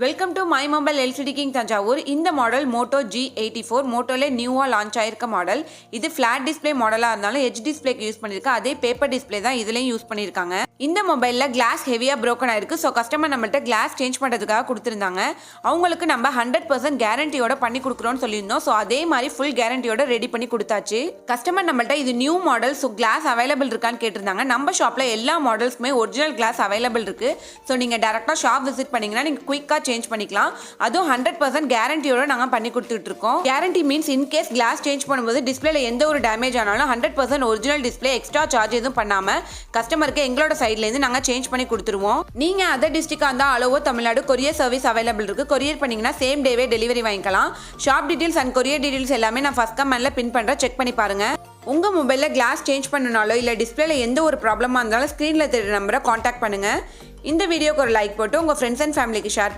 Welcome to my mobile LCD king Thanjavur. இந்த model Moto G84 மோட்டோலே நியூவாக launch ஆயிருக்க model. இது ஃபிளாட் டிஸ்பிளே மாடலாக இருந்தாலும் ஹெச் டிஸ்பிளேக்கு யூஸ் பண்ணியிருக்க அதே பேப்பர் டிஸ்பிளே தான் இதுலேயும் யூஸ் பண்ணியிருக்காங்க. இந்த மொபைலில் கிளாஸ் ஹெவியாக ப்ரோக்கன் ஆயிருக்கு. ஸோ கஸ்டமர் நம்மள்ட்ட கிளாஸ் சேஞ்ச் பண்ணுறதுக்காக கொடுத்துருந்தாங்க. அவங்களுக்கு நம்ம 100% கேரண்டியோட பண்ணி கொடுக்குறோன்னு சொல்லியிருந்தோம். ஸோ அதே மாதிரி ஃபுல் கேரண்டியோட ரெடி பண்ணி கொடுத்தாச்சு. கஸ்டமர் நம்மள்ட்ட இது new model, so glass available இருக்கான்னு கேட்டிருந்தாங்க. நம்ம ஷாப்பில் எல்லா மாடல்ஸ்க்குமே ஒரிஜினல் கிளாஸ் அவைலபிள் இருக்கு. ஸோ நீங்கள் டேரெக்டாக ஷாப் விசிட் பண்ணீங்கன்னா நீங்கள் குயிக்காக சேஞ்ச் பண்ணிக்கலாம். அதுவும் 100% கேரண்டியோட நாங்கள் பண்ணி கொடுத்துட்டு இருக்கோம். Guarantee means in case glass change பண்ணும்போது டிஸ்பிளேல எந்த ஒரு டேமேஜ் ஆனாலும் 100% ஒரிஜினல் டிஸ்பிளே எக்ஸ்ட்ரா சார்ஜ் எதுவும் பண்ணாம கஸ்டமருக்கு எங்களோட சைட்ல இருந்து நாங்கள் சேஞ்ச் பண்ணி கொடுத்துருவோம். நீங்க அதர் டிஸ்ட்ரிக்டா இருந்தா அளவோ தமிழ்நாடு கொரியர் சர்வீஸ் அவைலபிள் இருக்கு. கொரியர் பண்ணீங்கன்னா சேம் டேவே டெலிவரி வாங்கிக்கலாம். Shop details and courier details எல்லாமே நான் ஃபர்ஸ்ட் கமெண்ட்ல பின் பண்றேன், செக் பண்ணி பாருங்க. உங்க மொபைல்ல கிளாஸ் சேஞ்ச் பண்ணனாலோ இல்ல டிஸ்பிளேல எந்த ஒரு ப்ராப்ளமா இருந்தாலும் ஸ்கிரீன்ல தெரியுற நம்பரை காண்டாக்ட் பண்ணுங்க. இந்த வீடியோக்கு ஒரு லைக் போட்டு உங்க ஃப்ரெண்ட்ஸ் அண்ட் ஃபேமிலிக்கு ஷேர்